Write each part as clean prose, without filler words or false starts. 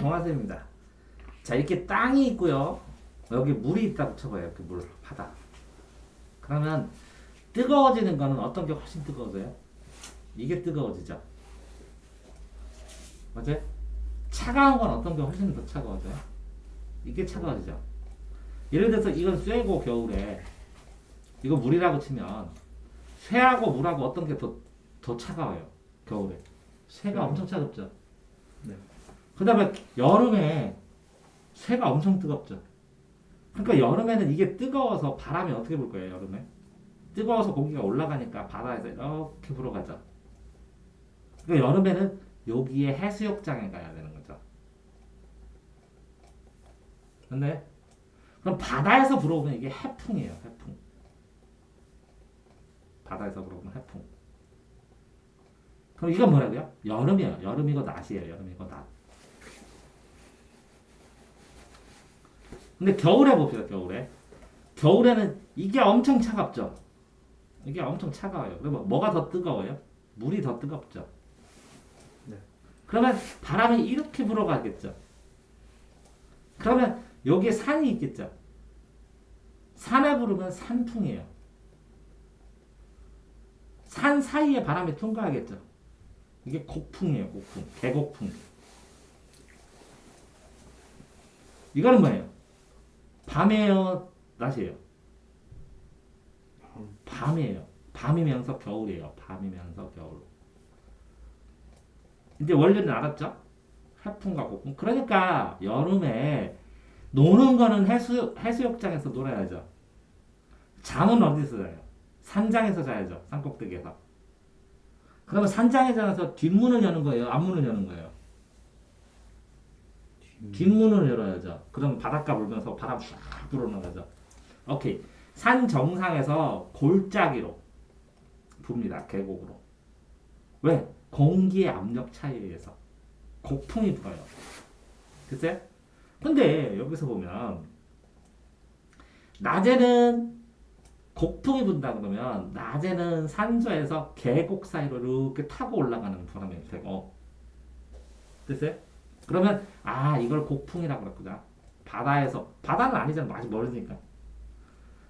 동화쌤입니다. 자, 이렇게 땅이 있고요. 여기 물이 있다고 쳐봐요. 이렇게 물, 바다. 그러면 뜨거워지는 거는 어떤 게 훨씬 뜨거워져요? 이게 뜨거워지죠. 맞아요? 차가운 건 어떤 게 훨씬 더 차가워져요? 이게 차가워지죠. 예를 들어서 이건 쇠고 겨울에 이거 물이라고 치면 쇠하고 물하고 어떤 게 더 차가워요? 겨울에. 쇠가 엄청 차갑죠. 네. 그 다음에 여름에 쇠가 엄청 뜨겁죠. 그러니까 여름에는 이게 뜨거워서 바람이 어떻게 불 거예요, 여름에? 뜨거워서 고기가 올라가니까 바다에서 이렇게 불어가죠. 그러니까 여름에는 여기에 해수욕장에 가야 되는 거죠. 근데 그럼 바다에서 불어오면 이게 해풍이에요, 해풍. 바다에서 불어오면 해풍. 그럼 이건 뭐라고요? 여름이에요. 여름이고 낮이에요. 여름이고 낮. 근데 겨울에 봅시다. 겨울에. 겨울에는 이게 엄청 차갑죠. 이게 엄청 차가워요. 그러면 뭐가 더 뜨거워요? 물이 더 뜨겁죠. 네. 그러면 바람이 이렇게 불어가겠죠. 그러면 여기에 산이 있겠죠. 산에 부르면 산풍이에요. 산 사이에 바람이 통과하겠죠. 이게 곡풍이에요. 곡풍. 계곡풍. 이거는 뭐예요? 밤이에요? 낮이에요? 밤이에요. 밤이면서 겨울이에요. 밤이면서 겨울. 이제 원리는 알았죠? 해풍과 곡풍. 그러니까 여름에 노는 거는 해수욕장에서 놀아야죠. 잠은 어디서 자요? 산장에서 자야죠. 산꼭대기에서. 그러면 산장에 자서 뒷문을 여는 거예요? 앞문을 여는 거예요? 뒷문을 열어야죠. 그럼 바닷가 불면서 바람 쫙 불어나가죠. 오케이. 산 정상에서 골짜기로 붑니다. 계곡으로. 왜? 공기의 압력 차이에 의해서 곡풍이 불어요. 글쎄? 근데 여기서 보면 낮에는 곡풍이 분다 그러면 낮에는 산소에서 계곡 사이로 이렇게 타고 올라가는 바람이 되고 됐어요? 그러면 이걸 곡풍이라고 그랬구나. 바다에서 바다는 아니잖아. 아직 멀으니까.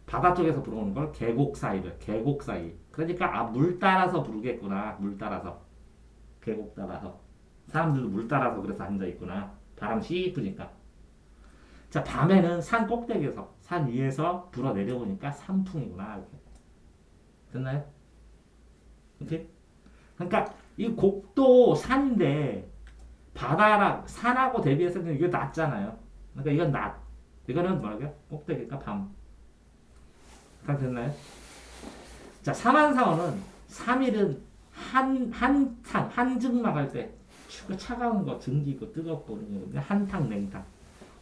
바다 쪽에서 불어오는 걸 계곡 사이를 계곡 사이. 그러니까 물 따라서 부르겠구나. 물 따라서 계곡 따라서 사람들도 물 따라서 그래서 앉아 있구나. 바람 씩 부니까. 자, 밤에는 산 꼭대기에서 산 위에서 불어 내려오니까 산풍이구나. 이렇게 됐나요? 오케이? 그러니까 이 곡도 산인데 바다랑 산하고 대비해서는 이게 낮잖아요. 그러니까 이건 낮. 이거는 뭐라고요? 꼭대기니까 밤. 다 됐나요? 자, 사만사원은 3일은 한탕, 한증막 할 때 차가운 거, 증기고 뜨겁고 그런 거거든요. 한탕, 냉탕.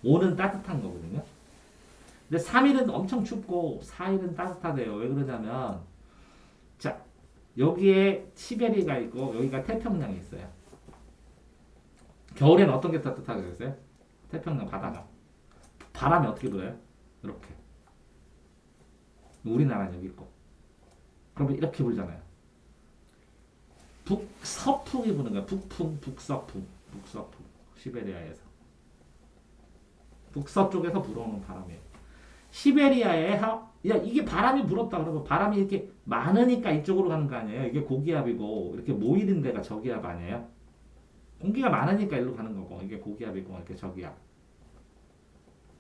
5는 따뜻한 거거든요. 근데 3일은 엄청 춥고 4일은 따뜻하대요. 왜 그러냐면 자, 여기에 시베리가 있고 여기가 태평양이 있어요. 겨울에는 어떤 게 따뜻하게 됐어요? 태평양 바다가. 바람이 어떻게 불어요? 이렇게. 우리나라는 여기 있고. 그러면 이렇게 불잖아요. 북서풍이 부는 거야. 북풍, 북서풍, 북서풍. 시베리아에서. 북서쪽에서 불어오는 바람이에요. 시베리아에 이게 바람이 불었다 그러면 바람이 이렇게 많으니까 이쪽으로 가는 거 아니에요? 이게 고기압이고 이렇게 모이는 데가 저기압 아니에요? 공기가 많으니까 일로 가는 거고 이게 고기압이고 이렇게 저기압.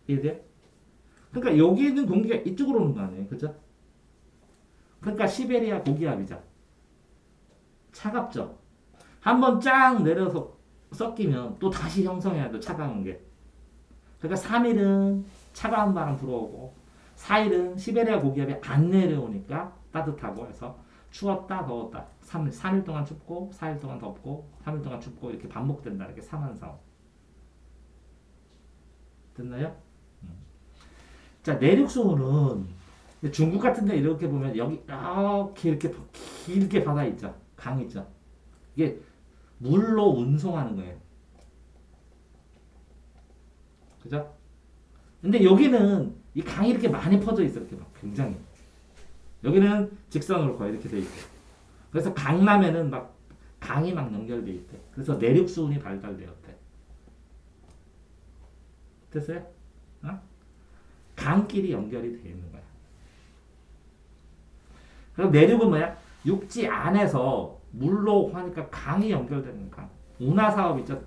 이해돼? 그러니까 여기 있는 공기가 이쪽으로 오는 거 아니에요? 그죠? 그러니까 시베리아 고기압이죠. 차갑죠? 한번 쫙 내려서 섞이면 또 다시 형성해야 돼. 차가운 게. 그러니까 3일은 차가운 바람 불어오고 4일은 시베리아 고기압이 안 내려오니까 따뜻하고 해서 추웠다 더웠다 3일 동안 춥고 4일 동안 덥고 3일 동안 춥고 이렇게 반복된다. 이렇게 사만사원. 됐나요? 자, 내륙수호는 중국 같은 데 이렇게 보면 여기 이렇게 길게 바다 있죠. 강 있죠. 이게 물로 운송하는 거예요. 그죠? 근데 여기는 이 강이 이렇게 많이 퍼져 있어. 이렇게 막 굉장히. 여기는 직선으로 거의 이렇게 돼 있고. 그래서 강남에는 막 강이 막 연결돼 있대. 그래서 내륙 수온이 발달되었대. 됐어요? 어? 강끼리 연결이 되어 있는 거야. 그럼 내륙은 뭐야? 육지 안에서 물로 하니까 강이 연결되는 강. 운하 사업 있죠?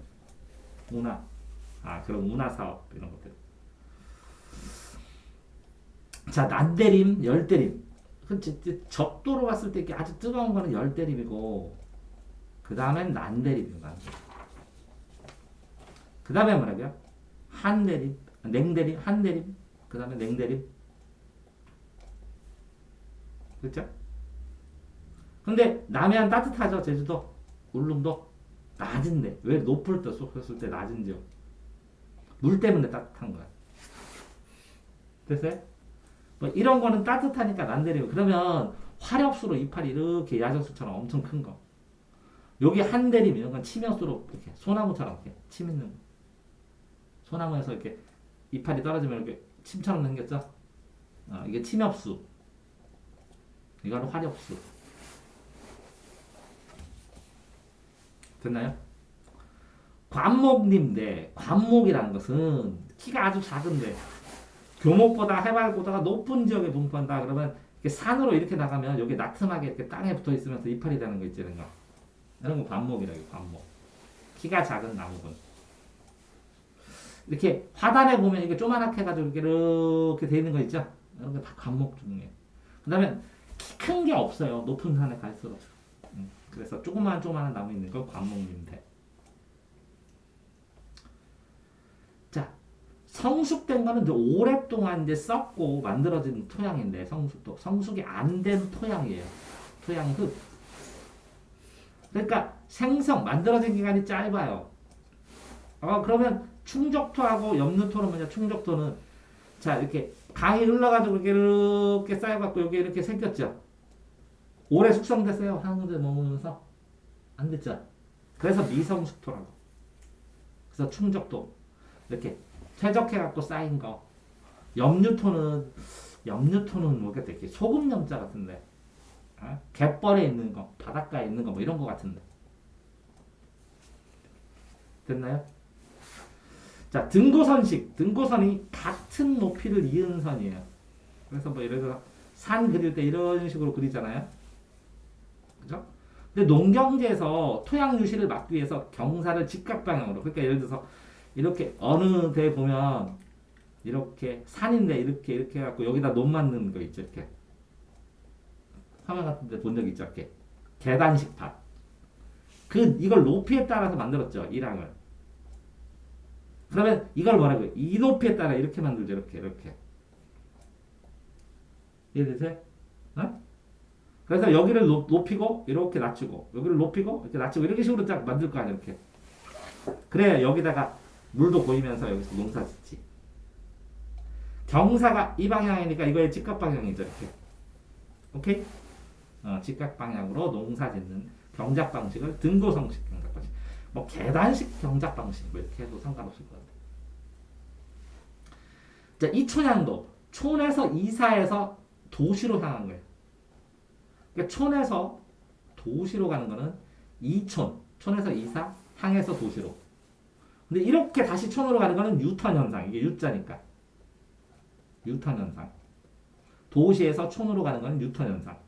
운하. 아, 그럼 운하 사업 이런 것들. 자, 난대림, 열대림. 적도로 봤을 때 이렇게 아주 뜨거운 거는 열대림이고, 그 다음엔 난대림이야. 그 다음에 뭐라고요? 한대림, 냉대림, 한대림, 그 다음에 냉대림. 그렇죠? 근데 남해안 따뜻하죠? 제주도, 울릉도 낮은데 왜 높을 때 쏟았을 때 낮은 지역? 물 때문에 따뜻한 거야. 됐어요? 뭐 이런 거는 따뜻하니까 난대리고 그러면 화력수로 이파리 이렇게 야전수처럼 엄청 큰 거. 여기 한대림 이런 건 치명수로 이렇게 소나무처럼 이렇게 침 있는 거. 소나무에서 이렇게 이파리 떨어지면 이렇게 침처럼 생겼죠? 이게 침엽수. 이거는 화력수. 됐나요? 관목림대, 관목이라는 것은 키가 아주 작은데 교목보다 해발보다가 높은 지역에 분포한다. 그러면 이렇게 산으로 이렇게 나가면 여기 나트하게 이렇게 땅에 붙어 있으면서 이파리 되는 거 있지, 이런 거. 이런 거 관목이라고, 관목. 키가 작은 나무군. 이렇게 화단에 보면 이게 조그맣게 해가지고 이렇게 돼 있는 거 있죠? 이런 게 다 관목 중에. 그 다음에 키 큰 게 없어요. 높은 산에 갈수록. 그래서 조그마한 나무 있는 걸 관목림대. 자, 성숙된 거는 이제 오랫동안 이제 썩고 만들어진 토양인데 성숙도 성숙이 안 된 토양이에요. 토양 흙. 그러니까 생성 만들어진 기간이 짧아요. 그러면 충적토하고 염류토는 뭐냐? 충적토는 자 이렇게 강이 흘러가지고 이렇게 쌓여갖고 여기 이렇게 생겼죠. 오래 숙성됐어요. 한국에 머무면서 안 됐죠. 그래서 미성숙토라고. 그래서 충적도 이렇게 퇴적해갖고 쌓인 거. 염류토는 뭐겠다. 이렇게 소금 염자 같은데. 갯벌에 있는 거, 바닷가에 있는 거 뭐 이런 거 같은데. 됐나요? 자, 등고선식. 등고선이 같은 높이를 이은 선이에요. 그래서 뭐 예를 들어 산 그릴 때 이런 식으로 그리잖아요. 그죠? 근데 농경지에서 토양 유실을 막기 위해서 경사를 직각방향으로. 그러니까 예를 들어서 이렇게 어느 데 보면 이렇게 산인데 이렇게 해갖고 여기다 논 만드는 거 있죠. 이렇게 화면 같은 데 본 적 있죠. 이렇게 계단식 밭. 이걸 높이에 따라서 만들었죠. 이랑을. 그러면 이걸 뭐라고요? 이 높이에 따라 이렇게 만들죠. 이렇게. 이해되세요? 어? 그래서 여기를 높이고 이렇게 낮추고 여기를 높이고 이렇게 낮추고 이렇게 식으로 딱 만들 거 아니야. 이렇게. 그래야 여기다가 물도 보이면서 여기서 농사 짓지. 경사가 이 방향이니까 이거의 직각 방향이죠. 이렇게. 오케이? 직각 방향으로 농사 짓는 경작 방식을 등고성식 경작 방식. 뭐 계단식 경작 방식 뭐 이렇게 해도 상관없을 것 같아요. 자, 이촌양도 촌에서 이사해서 도시로 향한 거예요. 그러니까 촌에서 도시로 가는 거는 이촌, 촌에서 이사, 향해서 도시로. 근데 이렇게 다시 촌으로 가는 거는 유턴 현상. 이게 U자니까. 유턴 현상. 도시에서 촌으로 가는 거는 유턴 현상.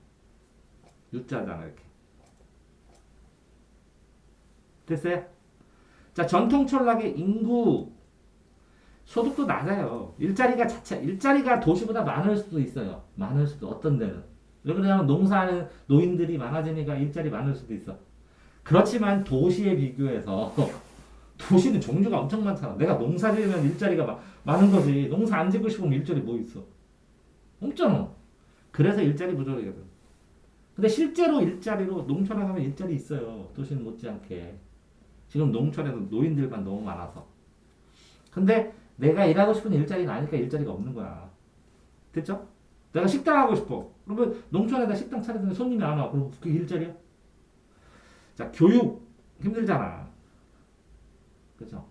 U자잖아, 이렇게. 됐어요? 자, 전통 촌락의 인구 소득도 낮아요. 일자리가 도시보다 많을 수도 있어요. 많을 수도, 어떤 데는. 왜 그러냐면 농사하는 노인들이 많아지니까 일자리 많을 수도 있어. 그렇지만 도시에 비교해서 도시는 종류가 엄청 많잖아. 내가 농사 지으면 일자리가 많은 거지. 농사 안 짓고 싶으면 일자리 뭐 있어? 없잖아. 그래서 일자리 부족이거든. 근데 실제로 일자리로 농촌에 가면 일자리 있어요. 도시는 못지않게. 지금 농촌에도 노인들만 너무 많아서. 근데 내가 일하고 싶은 일자리는 아니니까 일자리가 없는 거야. 됐죠? 내가 식당 하고 싶어. 그러면 농촌에다 식당 차리는데 손님이 안 와. 그럼 그게 일자리야? 자, 교육 힘들잖아. 그죠?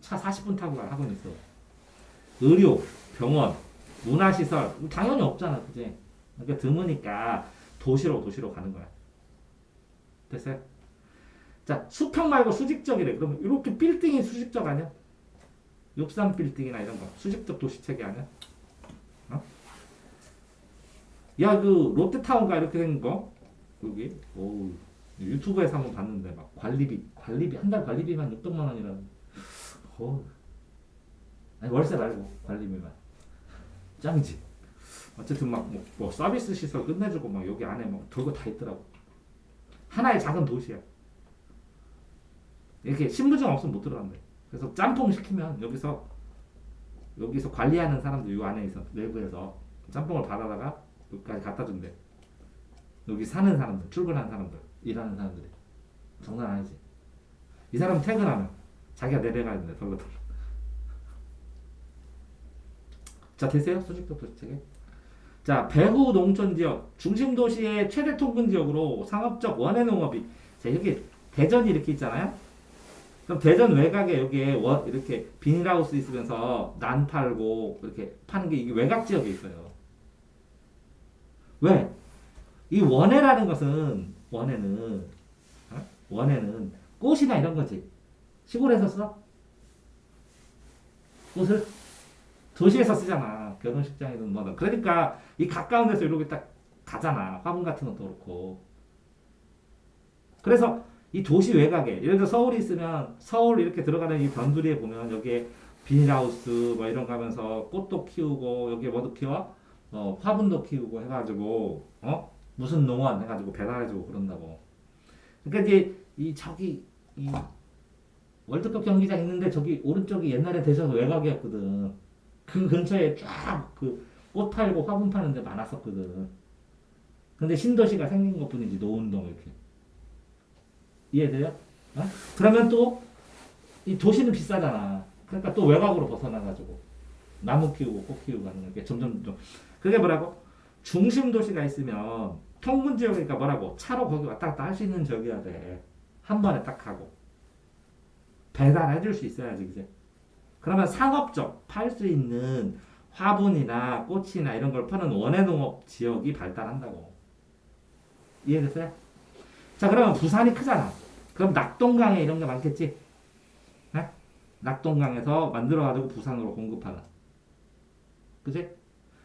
차 40분 타고 가 학원 있어. 의료, 병원, 문화시설 당연히 없잖아. 그지? 그러니까 드무니까 도시로 가는 거야. 됐어요? 자, 수평 말고 수직적이래. 그러면 이렇게 빌딩이 수직적 아니야? 63 빌딩이나 이런 거 수직적 도시체계 아니야? 어? 야, 그 롯데타운가 이렇게 생긴 거 여기 오 유튜브에서 한번 봤는데 막 관리비 한 달 관리비만 600만 원이라는. 어. 아니 월세 말고 관리비만 짱이지. 어쨌든 뭐 서비스 시설 끝내주고 막 여기 안에 막 별거 다 있더라고. 하나의 작은 도시야. 이렇게 신분증 없으면 못 들어간대. 그래서 짬뽕 시키면 여기서 관리하는 사람들 요 안에 있어 내부에서 짬뽕을 받아다가 여기까지 갖다 준대. 여기 사는 사람들, 출근하는 사람들, 일하는 사람들이. 장난 아니지. 이 사람 퇴근하면 자기가 내려가야 되는데 덜덜덜. 자, 되세요? 수직적 도시체계. 자, 배후 농촌 지역, 중심 도시의 최대 통근 지역으로 상업적 원해 농업이. 자, 여기 대전이 이렇게 있잖아요. 그럼 대전 외곽에 여기에 이렇게 비닐하우스 있으면서 난 팔고 이렇게 파는 게 이게 외곽 지역에 있어요. 왜? 이 원해라는 것은 원해는 꽃이나 이런 거지. 시골에서 써? 꽃을 도시에서 쓰잖아. 결혼식장이든 뭐든. 그러니까 이 가까운 데서 이렇게 딱 가잖아. 화분 같은 것도 그렇고. 그래서 이 도시 외곽에 예를 들어 서울이 있으면 서울 이렇게 들어가는 이 변두리에 보면 여기에 비닐하우스 뭐 이런 거 하면서 꽃도 키우고 여기에 뭐도 키워? 화분도 키우고 해가지고 무슨 농원 해가지고 배달해주고 그런다고. 그러니까 이제 이 월드컵 경기장 있는데 저기 오른쪽이 옛날에 대전 외곽이었거든. 그 근처에 쫙 그 꽃 팔고 화분 파는 데 많았었거든. 근데 신도시가 생긴 것 뿐이지 노은동 이렇게. 이해돼요? 어? 그러면 또 이 도시는 비싸잖아. 그러니까 또 외곽으로 벗어나가지고 나무 키우고 꽃 키우고 하는 게 점점 그게 뭐라고? 중심 도시가 있으면 통근 지역이니까 뭐라고? 차로 거기 왔다 갔다 할 수 있는 지역이어야 돼. 한 번에 딱 하고 배달해 줄 수 있어야지, 그제? 그러면 상업적 팔 수 있는 화분이나 꽃이나 이런 걸 파는 원예 농업 지역이 발달한다고. 이해됐어요? 자, 그러면 부산이 크잖아. 그럼 낙동강에 이런 게 많겠지? 네? 낙동강에서 만들어가지고 부산으로 공급하는. 그지?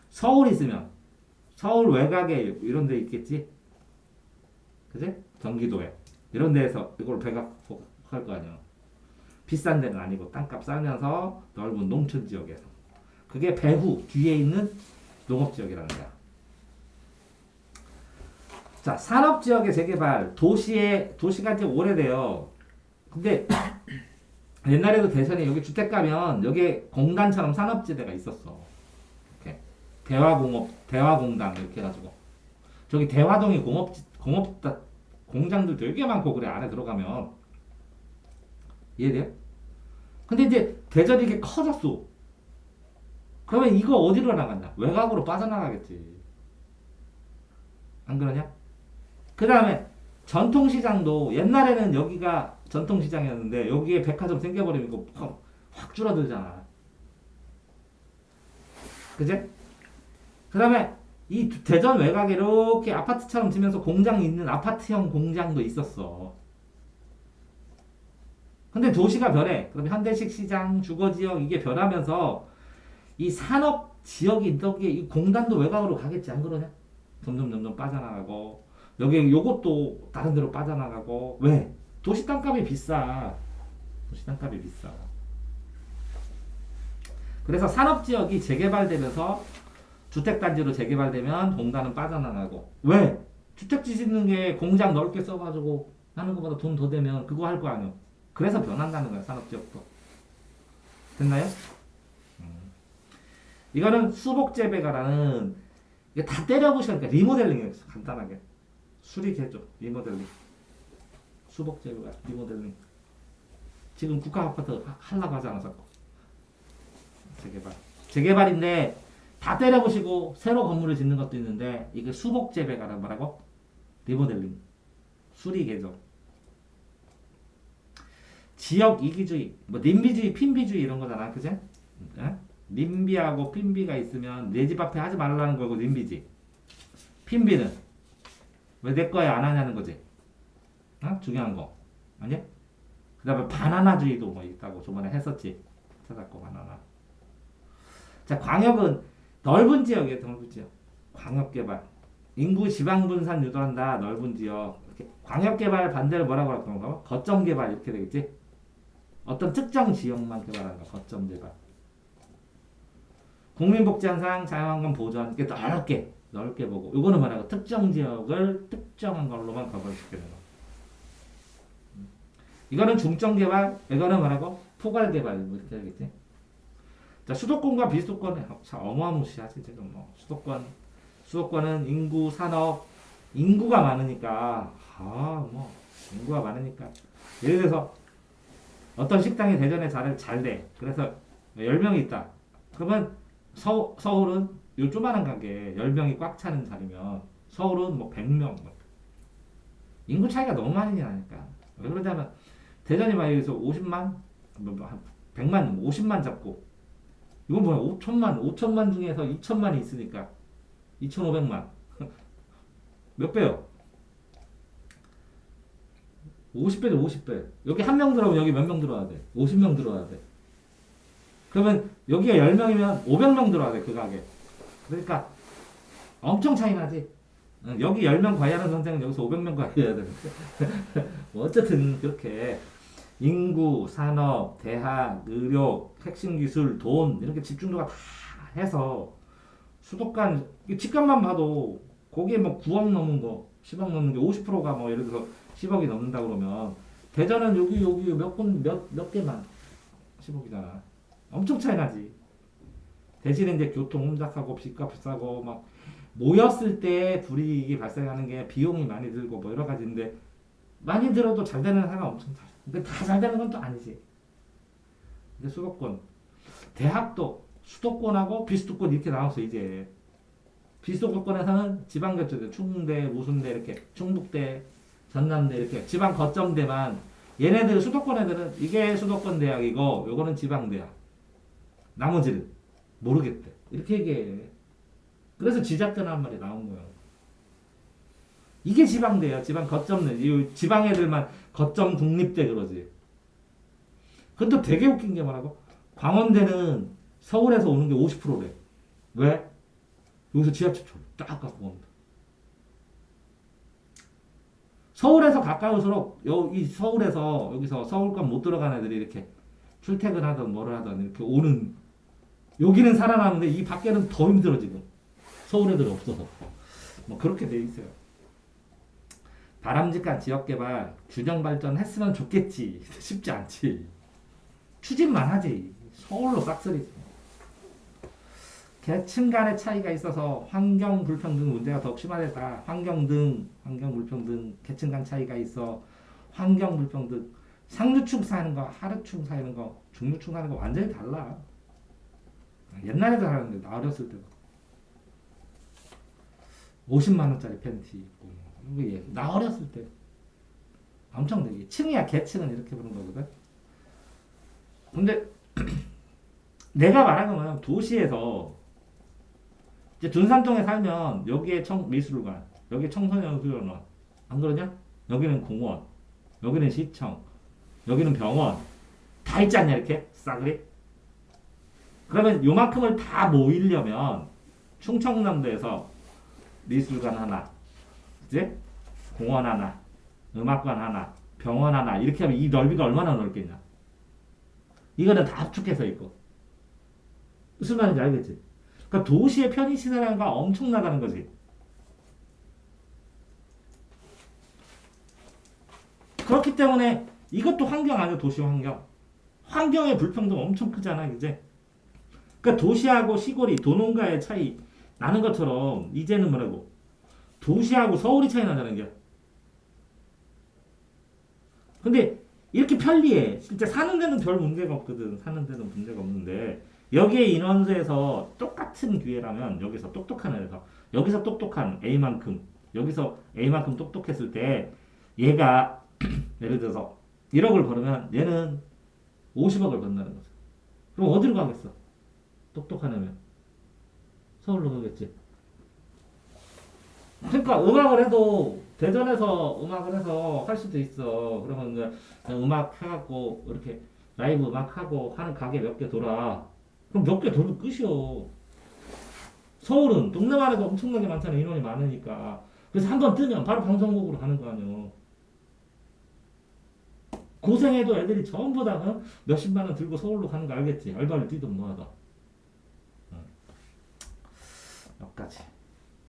서울 있으면 서울 외곽에 이런 데 있겠지? 그지? 경기도에. 이런 데에서 이걸 배각할 거 아니야. 비싼 데는 아니고 땅값 싸면서 넓은 농촌 지역에서. 그게 배후 뒤에 있는 농업 지역이라는 거야. 자, 산업 지역의 재개발, 도시가 이제 오래돼요. 근데 옛날에도 대전에 여기 주택 가면 여기 공단처럼 산업지대가 있었어. 이렇게 대화공단 이렇게 해가지고 저기 대화동이 공장들 되게 많고 그래 안에 들어가면 이해돼요? 근데 이제 대전이 이렇게 커졌어. 그러면 이거 어디로 나갔냐? 외곽으로 빠져나가겠지. 안 그러냐? 그 다음에 전통시장도 옛날에는 여기가 전통시장이었는데 여기에 백화점 생겨버리면 이거 확 줄어들잖아. 그제? 그 다음에 이 대전 외곽에 이렇게 아파트처럼 지면서 공장이 있는 아파트형 공장도 있었어. 근데 도시가 변해. 그럼 현대식 시장, 주거지역 이게 변하면서 이 산업 지역이 있던 이 공단도 외곽으로 가겠지. 안 그러냐? 점점 빠져나가고 여기 요것도 다른 데로 빠져나가고. 왜? 도시 땅값이 비싸. 그래서 산업지역이 재개발되면서 주택단지로 재개발되면 공단은 빠져나가고. 왜? 주택지 짓는 게 공장 넓게 써가지고 하는 것보다 돈 더 되면 그거 할 거 아니야. 그래서 변한다는 거야, 산업지역도. 됐나요? 이거는 수복재배가라는 이게 다 때려부시니까 리모델링이에요. 간단하게. 수리개조, 리모델링. 수복재배가, 리모델링. 지금 국가 아파트 하려고 하지 않아서. 재개발인데 다 때려부시고 새로 건물을 짓는 것도 있는데 이게 수복재배가라는 뭐라고? 리모델링. 수리개조. 지역 이기주의, 뭐 님비주의, 핀비주의 이런 거잖아, 그제? 에? 님비하고 핀비가 있으면 내 집 앞에 하지 말라는 거고 님비지. 핀비는 왜 내 거에 안 하냐는 거지. 중요한 거 아니야? 그 다음에 바나나주의도 뭐 있다고 저번에 했었지. 찾았고 바나나. 자, 광역은 넓은 지역이에요. 넓은 지역. 광역개발. 인구 지방 분산 유도한다. 넓은 지역. 이렇게 광역개발 반대를 뭐라고 할 건가? 거점개발 이렇게 되겠지. 어떤 특정 지역만 개발하는 거. 거점개발. 국민복지현상, 자연환경 보전 이렇게 넓게 보고. 이거는 뭐라고? 특정 지역을 특정한 걸로만 거절시키는 거. 이거는 중점개발. 이거는 뭐라고? 포괄개발 뭐 이렇게 되겠지. 자, 수도권과 비수도권 자, 어마무시하지 지금 뭐 수도권은 인구 산업 인구가 많으니까 뭐 인구가 많으니까 예를 들어서 어떤 식당이 대전에 잘 돼. 그래서 10명이 있다. 그러면 서울은 요 조만한 가게 10명이 꽉 차는 자리면 서울은 뭐 100명 인구 차이가 너무 많이 나니까 왜 그러냐면 대전이 만약에 여기서 50만 한 100만 50만 잡고 이건 뭐야? 5천만 중에서 2천만이 있으니까 2,500만 몇 배요? 50배죠 50배. 여기 한 명 들어오면 여기 몇 명 들어와야 돼? 50명 들어와야 돼. 그러면 여기가 10명이면 500명 들어와야 돼 그 가게. 그러니까 엄청 차이 나지. 여기 10명 관리하는 선생은 여기서 500명 관리해야 되는데 뭐 어쨌든 그렇게 인구, 산업, 대학, 의료, 핵심 기술, 돈 이렇게 집중도가 다 해서 수도권 집값만 봐도 거기에 뭐 9억 넘는 거, 10억 넘는 게 50%가 뭐 예를 들어서 10억이 넘는다 그러면 대전은 여기 몇 개만 10억이잖아. 엄청 차이 나지. 대신에 이제 교통 혼잡하고 집값 비싸고 막 모였을 때 불이익이 발생하는 게 비용이 많이 들고 뭐 여러 가지인데 많이 들어도 잘 되는 회사가 엄청 잘. 근데 다 잘 되는 건 또 아니지. 이제 수도권, 대학도 수도권하고 비수도권 이렇게 나왔어 이제. 비수도권에서는 지방교체대, 충대, 무순대 이렇게, 충북대, 전남대 이렇게 지방 거점대만. 얘네들 수도권 애들은 이게 수도권 대학이고, 요거는 지방 대학. 나머지는 모르겠대. 이렇게 얘기해. 그래서 지작전 한 말이 나온 거야. 이게 지방대야. 지방 거점대. 이 지방 애들만 거점 독립대 그러지. 근데 되게 웃긴 게 뭐라고? 광원대는 서울에서 오는 게 50%래. 왜? 여기서 지하철 딱 갖고 온다. 서울에서 가까울수록 이 서울에서 여기서 서울권 못 들어가는 애들이 이렇게 출퇴근하든 뭐를 하든 이렇게 오는. 여기는 살아남는데 이 밖에는 더 힘들어 지금. 서울 애들 없어서. 뭐 그렇게 돼 있어요. 바람직한 지역개발, 균형 발전했으면 좋겠지. 쉽지 않지. 추진만 하지. 서울로 싹쓸이. 계층 간의 차이가 있어서 환경 불평등 문제가 더욱 심화됐다. 환경 불평등, 계층 간 차이가 있어. 환경 불평등, 상류층 사는 거, 하류층 사는 거, 중류층 사는 거 완전히 달라. 옛날에도 살았는데 나 어렸을 때도 50만 원짜리 팬티 입고 나 어렸을 때 엄청 되게 층이야. 계층은 이렇게 보는 거거든. 근데 내가 말한 건 도시에서 이제 둔산동에 살면 여기에 미술관, 여기 청소년수련원 안 그러냐? 여기는 공원, 여기는 시청, 여기는 병원 다 있지 않냐 이렇게 싸그리? 그러면 요만큼을 다 모이려면 충청남도에서 미술관 하나, 이제 공원 하나, 음악관 하나, 병원 하나 이렇게 하면 이 넓이가 얼마나 넓겠냐? 이거는 다 압축해서 있고. 무슨 말인지 알겠지? 그러니까 도시의 편의시설화가 엄청나다는 거지. 그렇기 때문에 이것도 환경 아니야. 도시 환경. 환경의 불평등 엄청 크잖아. 이제. 그러니까 도시하고 시골이 도농가의 차이 나는 것처럼 이제는 뭐라고? 도시하고 서울이 차이 나잖아. 이게. 근데 이렇게 편리해. 진짜 사는 데는 별 문제가 없거든. 사는 데는 문제가 없는데 여기에 인원수에서 똑같은 기회라면 여기서 똑똑한 애에서 여기서 똑똑한 A만큼 여기서 A만큼 똑똑했을 때 얘가 예를 들어서 1억을 벌으면 얘는 50억을 번다는 거죠. 그럼 어디로 가겠어? 똑똑한 애면 서울로 가겠지. 그러니까 음악을 해도 대전에서 음악을 해서 할 수도 있어. 그러면 이제 음악 해갖고 이렇게 라이브 음악 하고 하는 가게 몇 개 돌아. 그럼 몇 개 돌면 끝이요. 서울은 동네만 해도 엄청나게 많잖아. 인원이 많으니까. 그래서 한 번 뜨면 바로 방송국으로 가는 거 아니야. 고생해도 애들이 전부 다 몇십만 원 들고 서울로 가는 거 알겠지? 알바를 뛰든 뭐하든. 여기까지.